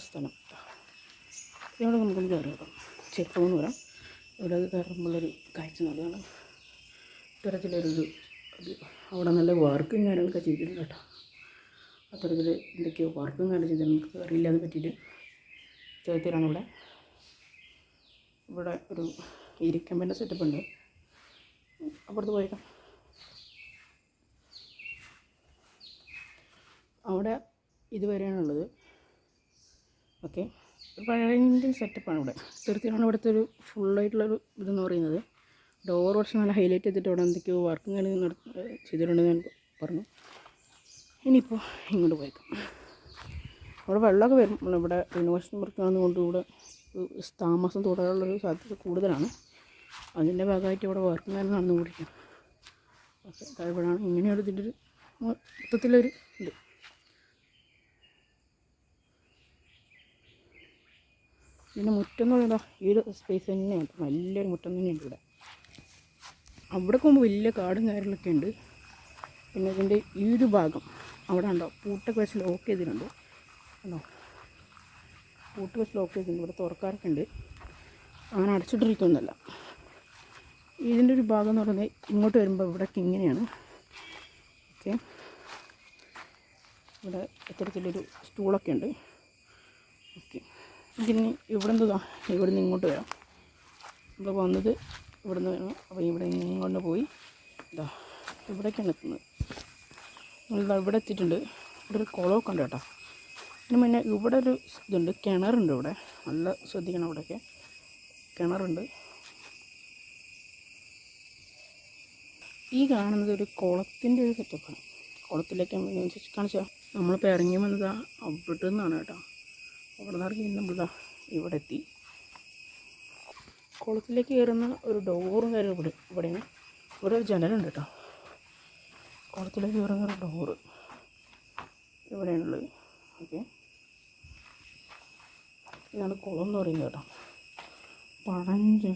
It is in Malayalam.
ഒരു സ്ഥലം. ഇവിടെ നമുക്കൊന്ന് കയറി നോക്കാം. ചെറുപ്പമെന്ന് പറയാം. ഇവിടെ കയറുമ്പോഴൊരു കാഴ്ച നല്ലതാണ്. ഇത്തരത്തിലൊരു അവിടെ നല്ല വർക്കും കാര്യങ്ങളൊക്കെ ചെയ്തിട്ടുണ്ട് കേട്ടോ. അത്തരത്തിൽ എന്തൊക്കെയോ വർക്കും കാര്യം ചെയ്തിട്ടുണ്ട്. നമുക്ക് അറിയില്ലാതെ പറ്റിയിട്ട് ചേർത്തിലാണ് ഇവിടെ ഒരു ഇരിക്കമ്പൻ്റെ സെറ്റപ്പ് ഉണ്ട്. അപ്പുറത്ത് പോയേക്കാം. അവിടെ ഇതുവരെയാണുള്ളത്. ഓക്കെ, പഴയ ഇന്ത്യൻ സെറ്റപ്പാണ് ഇവിടെ. തീർച്ചയായും ഇവിടുത്തെ ഒരു ഫുള്ളായിട്ടുള്ളൊരു ഇതെന്ന് പറയുന്നത്. ഡോർ കുറച്ച് നല്ല ഹൈലൈറ്റ് ചെയ്തിട്ട് അവിടെ എന്തൊക്കെയോ വർക്കും കാര്യങ്ങൾ ചെയ്തിട്ടുണ്ടെന്ന് ഞാൻ പറഞ്ഞു. ഇനിയിപ്പോൾ ഇങ്ങോട്ട് പോയേക്കാം. അവിടെ വെള്ളമൊക്കെ വരും. ഇവിടെ റിനോവേഷൻ വർക്കാണെന്നുകൊണ്ട് ഇവിടെ താമസം തുടരാനുള്ളൊരു സാധ്യത കൂടുതലാണ്. അതിൻ്റെ ഭാഗമായിട്ട് ഇവിടെ വർക്കും കാര്യം നടന്നുകൊണ്ടിരിക്കും. ഓക്കെ, താഴെപ്പോഴാണ് ഇങ്ങനെയൊരു ഇതിൻ്റെ ഒരു മൊത്തത്തിലൊരു ഇത്. പിന്നെ മുറ്റം എന്ന് പറയുന്നത് ഈ ഒരു സ്പേസ് തന്നെയാണ്. വലിയൊരു മുറ്റം തന്നെയുണ്ട് ഇവിടെ. അവിടെ പോകുമ്പോൾ വലിയ കാടും കാര്യങ്ങളൊക്കെ ഉണ്ട്. പിന്നെ ഇതിൻ്റെ ഈ ഒരു ഭാഗം അവിടെ ഉണ്ടോ പൂട്ടൊക്കെ വെച്ച് ലോക്ക് ചെയ്തിട്ടുണ്ട്. ഉണ്ടോ, പൂട്ട് വെച്ച് ലോക്ക് ചെയ്തിട്ടുണ്ട്. ഇവിടെ തുറക്കാറൊക്കെ ഉണ്ട്. അങ്ങനെ അടച്ചിട്ടിരിക്കുന്നതല്ല. ഇതിൻ്റെ ഒരു ഭാഗം എന്ന് പറയുന്നത് ഇങ്ങോട്ട് വരുമ്പോൾ ഇവിടേക്ക് ഇങ്ങനെയാണ്. ഓക്കെ, ഇവിടെ ഇത്തരത്തിലൊരു സ്റ്റൂളൊക്കെ ഉണ്ട്. ഓക്കെ, ഇതിന് ഇവിടെ നിന്ന് ഇങ്ങോട്ട് വരാം. ഇവിടെ വന്നത് ഇവിടെ നിന്ന് വേണം. അപ്പോൾ ഇവിടെ ഇങ്ങോട്ട് പോയി ഇതാ ഇവിടേക്കാണ് എത്തുന്നത്. ഇവിടെ എത്തിയിട്ടുണ്ട്. ഇവിടെ ഒരു കുളമൊക്കെ ഉണ്ട് കേട്ടോ. അതിന് മുന്നേ ഇവിടെ ഒരു ഇതുണ്ട്, കിണറുണ്ട്. ഇവിടെ നല്ല ശ്രദ്ധിക്കണം. ഇവിടെയൊക്കെ കിണറുണ്ട്. ഈ കാണുന്നത് ഒരു കുളത്തിൻ്റെ ഒരു സെറ്റപ്പാണ്. കുളത്തിലേക്ക് കാണിച്ചാൽ നമ്മളിപ്പോൾ ഇറങ്ങി വന്നത് അവിടെ നിന്നാണ് കേട്ടോ. അവിടെ നിന്ന് ഇറങ്ങി നമ്മളിതാ ഇവിടെ എത്തി. കുളത്തിലേക്ക് കയറുന്ന ഒരു ഡോറും കാര്യം ഇവിടെയാണ്. ഇവിടെ ഒരു ജനലുണ്ട് കേട്ടോ. കുളത്തിലേക്ക് കയറുന്ന ഒരു ഡോറ് ഇവിടെയാണുള്ളത്. ഓക്കെ, ഇതാണ് കുളം എന്ന് പറയുന്നത് കേട്ടോ. പഴഞ്ച